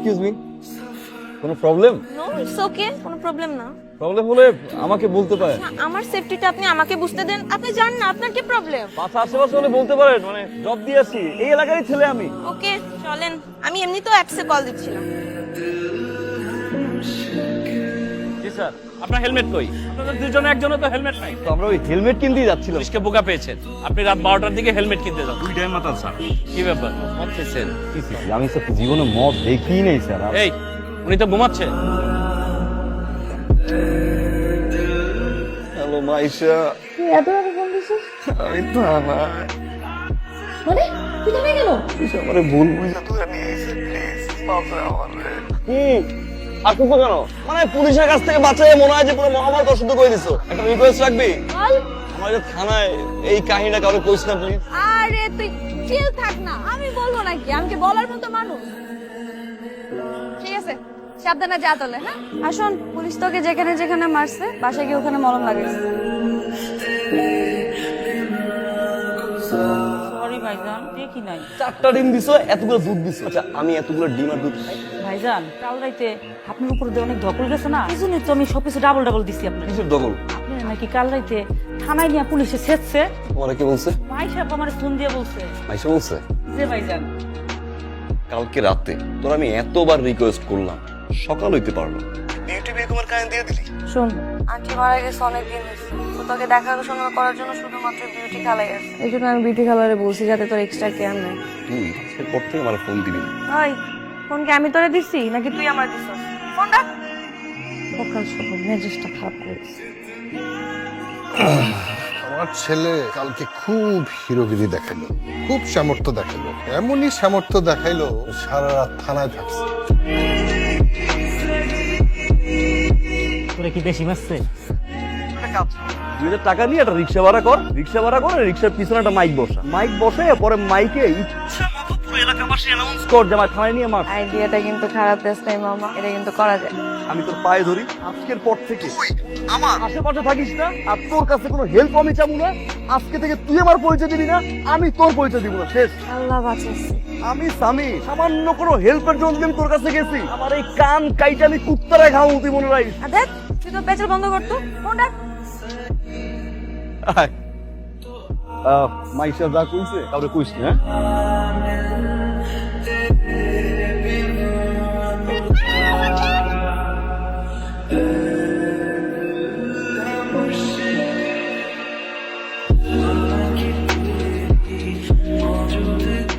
Excuse me, কোনো problem? No it's okay, কোনো problem না। প্রবলেম হলে আমাকে বলতে পারেন। আমার সেফটিটা আপনি আমাকে বুঝতে দেন। আপনি জান না আপনার কি প্রবলেম। বাসা আশেপাশে হলে বলতে পারেন, মানে জব দিয়ে আসি, এই এলাকারই ছেলে আমি। ওকে চলেন, আমি এমনি তো অ্যাপসে কল দিচ্ছিলাম। জি স্যার, আপনার হেলমেট কই? আপনাদের দুজনে একজনের তো হেলমেট নাই। তো আমরা ওই হেলমেট কিনতেই যাচ্ছিলাম। পুলিশকে বোকা পেয়েছেন, আপনি রাত 12টার দিকে হেলমেট কিনতে যান। দুইটাই মাতাল স্যার। কি ব্যাপার, মদ খেয়েছেন? আমি স্যার জীবনে মদ দেখিই নাই স্যার। এই, উনি তো ঘুমাচ্ছে। হ্যালো মাইশা, তুই এত রাতে ফোন দিছিস? আমি থানায়। মানে তুই থানায় কেন? আমারে ভুল বুঝা তুই নিয়ে এসে প্লিজ বাঁচা আমারে। কি আর কুকো কেন? মানে পুলিশের কাছ থেকে বাঁচায় মনে হয় যে পুরো মহাভারত অশুদ্ধ করে দিছো। একটা রিকোয়েস্ট রাখবি? বল। আমার যে থানায় এই কাহিনীটা কাউকে কইস না প্লিজ। আরে তুই চিল থাক না, আমি বলবো নাকি? আমি কি বলার মতো মানুষ? ঠিক আছে, সাবধানে যা তাহলে। হ্যাঁ আসুন, পুলিশ তোকে যেখানে যেখানে মারছে বাসায় গিয়ে ওখানে মলম লাগাইছে। সরি ভাইজান, দেখি নাই। 4টা ডিম দিছো, এতগুলো দুধ দিছো। আচ্ছা আমি এতগুলো ডিম আর দুধ খাই? ভাইজান, কাল রাইতে আপনার উপর দিয়ে অনেক ধকল গেছে না, এই জন্যই তো আমি সবকিছু ডাবল ডাবল দিছি আপনার। কিসের দখল? আপনি নাকি কাল রাইতে থানায় নিয়ে পুলিশে ছেড়ছে। তোমার কি বলছে? ভাই সাহেব আমার ফোন দিয়ে বলছে। মাইশা বলছে যে ভাইজান, কালকে রাতে তোর আমি এতবার রিকোয়েস্ট করলাম, সকাল হইতে পারলো বিউটি বেগমের কাহিনী দিয়ে দিলি। শোন, আন্টি মারা গেছে অনেকদিন হয়েছে, তো তোকে দেখাশোনা করার জন্য শুধুমাত্র বিউটি খালাই আছে। এই জন্য আমি বিউটি খালারে বলছি যাতে তোর এক্সট্রা কেয়ার নেয়। তুই আজকের পর থেকে আমার ফোন দিবি না। ওই ফোন কি আমি তোরে দিছি নাকি তুই আমার দিছস? ফোন রাখ। সকাল সকাল মেজাজটা খারাপ করে দিছে। আমার ছেলে কালকে খুব হিরোগিরি দেখাইলো, খুব সামর্থ্য দেখাইলো, এমনই সামর্থ্য দেখাইলো সারা রাত থানায় থাকছে। তোরে কি বেশি মারছে? 2000 টাকা নিয়ে একটা রিক্সা ভাড়া কর, রিক্সা ভাড়া করে রিক্সার পিছনে একটা মাইক বসা, মাইক বসে পরে মাইকে ইচ্ছা মতো পুরো এলাকাবাসী অ্যানাউন্স কর যে আমার থানায় নিয়ে মার। আইডিয়াটা কিন্তু খারাপ দেশ নাই মামা, এটা কিন্তু করা যায়। আমি তোর পায়ে ধরি, আজকের পর থেকে তুই আমার আশেপাশে থাকিস না, আর তোর কাছে কোনো হেল্প আমি চাবো না। আজকে থেকে তুই আমার পরিচয় দিবি না, আমি তোর পরিচয় দিব না, শেষ। আল্লাহ বাঁচাইছে। আমি স্বামী, সামান্য কোনো হেল্পের জন্য আমি তোর কাছে গেছি, আমার এই কান কাইটা আমি কুত্তারে খাও, তুই মনে রাখিস। আর দেখ, তুই তো পেছাল বন্ধ করতো। ফোন রাখ। মাইশা যা কইছে কাউরে কইস না।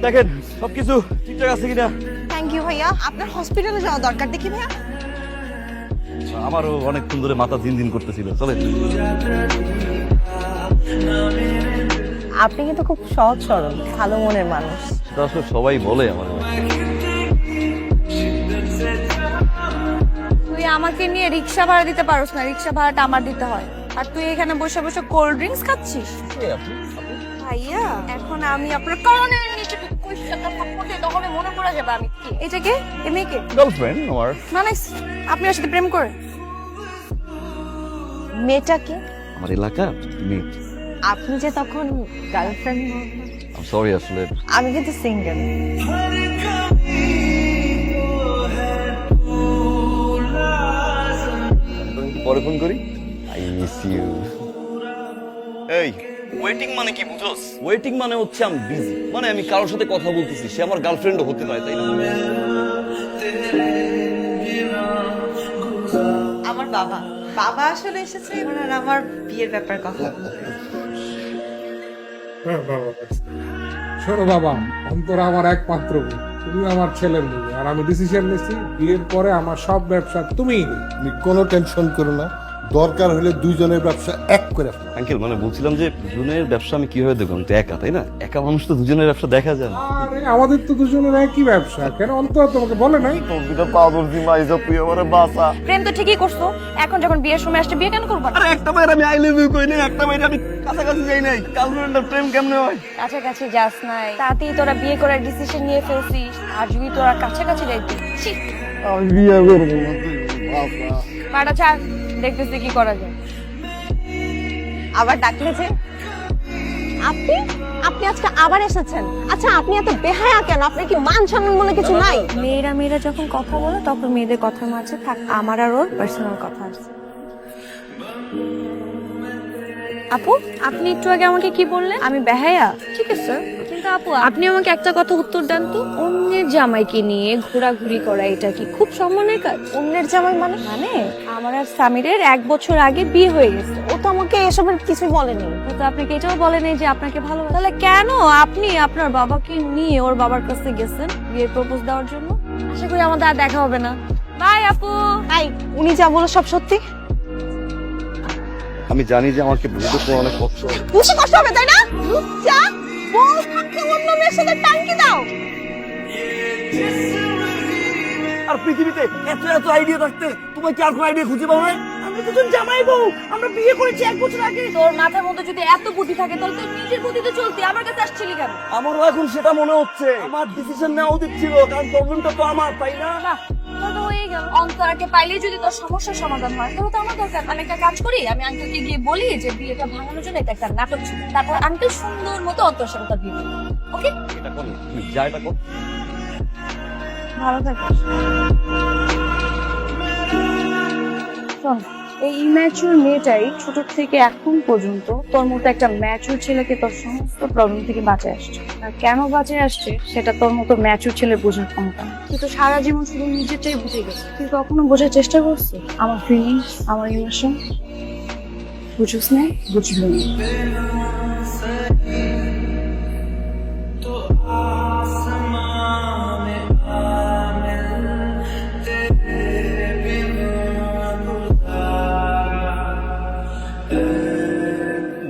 দেখেন সবকিছু ঠিকঠাক আছে কিনা। থ্যাংক ইউ ভাইয়া। আপনার হসপিটালে যাওয়া দরকার দেখি ভাইয়া। আমারও অনেকক্ষণ ধরে মাথা দিন দিন করতেছিল, চলে। আপনি কিন্তু খুব সহজ সরল ভালো মনের মানুষ। সেটা আসলে সবাই বলে আমার। তুই আমাকে নিয়ে রিক্সা ভাড়া দিতে পারোস না, রিক্সা ভাড়াটা আমার দিতে হয়। আর তুই এখানে বসে বসে কোল্ড ড্রিঙ্কস খাচ্ছিস। ভাইয়া, এখন আমি আপনার কারণে নিচে কইটা কথা বলতে তখন মনে পড়ে যাবে আমি কি। এটা কে? এ মেয়ে কে? গার্লফ্রেন্ড আমার। মানে আপনি ওর সাথে প্রেম করে? মেয়েটা কে? আমার এলাকা মেয়ে। আপনি যে তখন গার্লফ্রেন্ড। সরি আসলে আমি কিন্তু সিঙ্গেল। পরে ফোন করি। I miss you. এই ওয়েটিং মানে কি বুঝোস? ওয়েটিং মানে হচ্ছে আমি বিজি, মানে আমি কারোর সাথে কথা বলতেছি, সে আমার গার্লফ্রেন্ডও হতে পারে, তাই না? আমার বাবা বাবা আসলে এসেছে আর আমার বিয়ের ব্যাপারে কথা বলতে। শোনো বাবা, অন্তরা আমার একমাত্র বোন, তুমি আমার ছেলের বউ, আর আমি ডিসিশন নিয়েছি বিয়ের পরে আমার সব ব্যবসা তুমিই নিবে। তুমি কোনো টেনশন করো না, দরকার হলে দুইজনের ব্যবসা এক করে ফেলো। আঙ্কেল মানে বলছিলাম যে দুজনের ব্যবসা আমি কিভাবে দেখবো? আমি তো একা, তাই না? একা মানুষ তো দুজনের ব্যবসা দেখা যায় না। আরে আমাদের তো দুজনের একই ব্যবসা, কেন অন্তরা তোমাকে বলে নাই? প্রেম তো ঠিকই করছো, এখন যখন বিয়ের সময় আসছে বিয়ে কেন করবো না? আরে একটা বাইরে আমি আই লাভ ইউ কই নাই, একটা বাইরে আমি কাছাকাছি যাই নাই। গার্লফ্রেন্ডের প্রেম কেমনে হয়? কাছাকাছি যাস নাই, তাতেই তোরা বিয়ে করার ডিসিশন নিয়ে ফেলছিস। আর যদি তোরা কাছাকাছি যাইতি, ছি। আমি বিয়ে করবো না, তুই বাবা। পাটা ছাড়, দেখতেছি কি করা যায়। আবার ডাকলে যে আপনি আপনি আজকে আবার এসেছেন। আচ্ছা আপনি এত বেহায়া কেন? আপনার কি মান সম্মান বলে কিছু নাই? মেয়েরা যখন কথা বলে তখন মেয়েদের কথার মাঝে থাক, আমার আর ওর পার্সোনাল কথা আছে। আপু, আপনি একটু আগে আমাকে কি বললেন? আমি বেহায়া? ঠিক আছে, কিন্তু আপু আপনি আমাকে একটা কথা উত্তর দেন তো, অন্যের জামাইকে নিয়ে ঘোরাঘুরি করা এটা কি খুব সম্মানের কাজ? অন্যের জামাই মানে? মানে আমার আর সামিরের 1 বছর আগে বিয়ে হয়ে গেছে। ও তো আমাকে এসবের কিছু বলেনি। ও তো আপনাকে এটাও বলেনি যে আপনাকে ভালোবাসে। তাহলে কেন আপনি আপনার বাবাকে নিয়ে ওর বাবার কাছে গেছেন বিয়ে প্রপোজ দেওয়ার জন্য? আশা করি আমাদের আর দেখা হবে না। বাই আপু। তাই উনি যা বলে সব সত্যি? আমি জানি যে আমাকে বুঝতে তোমার অনেক কষ্ট হবে। বুঝে কষ্ট হবে তাই না? লুচ্চা, বউ থাকতে অন্য মেয়ের সাথে টাঙ্কি দাও। আর পৃথিবীতে এত এত আইডিয়া থাকতে তোমার কি আর কোনো আইডিয়া খুঁজে পাও না? আমরা দুজন জামাই বউ, আমরা বিয়ে করেছি 1 বছর আগে। তোর মাথার মধ্যে যদি এত বুদ্ধি থাকে তাহলে তুই নিজের বুদ্ধিতে চলতি, আমার কাছে আসছিলি কেন? আমারও এখন সেটা মনে হচ্ছে। আমার ডিসিশন নেওয়া উচিত ছিল, কারণ প্রবলেমটা তো আমার, তাই না? তোর তো হয়েই গেল। অন্তরাকে পাইলেই যদি তোর সমস্যার সমাধান হয় তাহলে তো আমার দরকার। আমি একটা কাজ করি, আমি আঙ্কেলকে গিয়ে বলি যে বিয়েটা ভাঙানোর জন্য এটা একটা নাটক ছিল, তারপর আঙ্কেল সুন্দর মতো অন্তর সাথে তার বিয়ে করবে। ওকে, এটা করো, তুমি যা এটা কর। ভালো থাকিস। শোন, এই ইম্যাচুর মেয়েটাই ছোট থেকে এখন পর্যন্ত তোর মতো একটা ম্যাচুর ছেলেকে তোর সমস্ত প্রবলেম থেকে বাঁচায় আসছে। আর কেন বাঁচায় আসছে সেটা তোর মতো ম্যাচুর ছেলের বোঝার ক্ষমতা নেই। তুই তো সারা জীবন শুধু নিজেরটাই বুঝে গেছিস, তুই কখনো বোঝার চেষ্টা করছিস আমার ফিলিংস, আমার ইমোশন? বুঝিস না, বুঝবি না।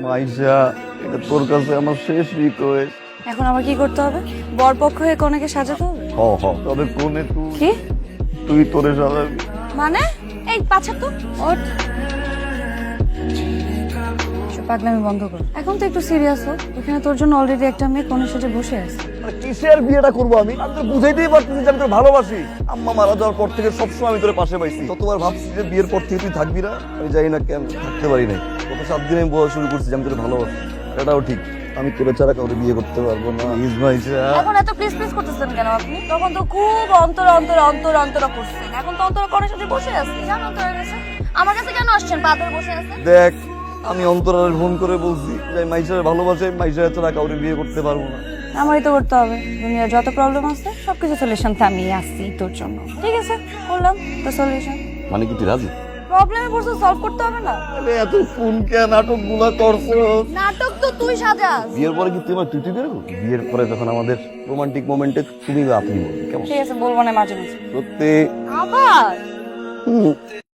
মাইশা, এটা তোর কাছে আমার শেষ রিকোয়েস্ট। এখন আমার কি করতে হবে? বরপক্ষ হয়ে কনেকে সাজাতে হবে? তবে কোনে কি তুই তোরে সাজাবি। মানে? এই পাছা তো ওঠ, পাগলামি বন্ধ কর। এখন তো একটু সিরিয়াস হোক। এখানে তোর জন্য অলরেডি একটা মেয়ে কনের সাথে বসে আছে। কিসের বিয়েটা করবো আমি? আমি তো বুঝাইতেই পারতেছি যে আমি তোর ভালোবাসি। আম্মা মারা যাওয়ার পর থেকে সবসময় আমি তোর পাশে পাইছি। ততবার ভাবছি যে বিয়ের পর থেকে তুই থাকবি না, আমি জানি না কেন থাকতে পারি নাই। গত 7 দিনে আমি বলা শুরু করছি যে আমি তোর ভালোবাসি। এটাও ঠিক, আমি তোর ছাড়া কাউকে বিয়ে করতে পারবো না। এখন এত প্লিজ প্লিজ করতেছেন কেন আপনি? তখন তো খুব অন্তর অন্তর অন্তর অন্তর করছেন, এখন তো অন্তর কনের সাথে বসে আছে। জান অন্তর গেছে, আমার কাছে কেন আসছেন? পা ধরে বসে আছে। দেখ, আমি অন্তরার ফোন করে বলছি যে মাইশার ভালোবাসে, মাইশার ছাড়া কাউকে বিয়ে করতে পারবো না। আমারই তো করতে হবে। দুনিয়ার যত প্রবলেম আছে সবকিছু সলিউশন তো আমি আসছি তোর জন্য। ঠিক আছে, করলাম তো সলিউশন। মানে কি তুই রাজি? প্রবলেমে পড়ছো, সলভ করতে হবে না। এত ফোন কে নাটক গুলা করছো? নাটক তো তুই সাজাস। বিয়ের পরে কি তুই আমার তুই বেরো? বিয়ের পরে যখন আমাদের রোমান্টিক মোমেন্টে তুমি বা আপনি বলবি কেমন? ঠিক আছে, বলবো না মাঝে মাঝে। সত্যি আবার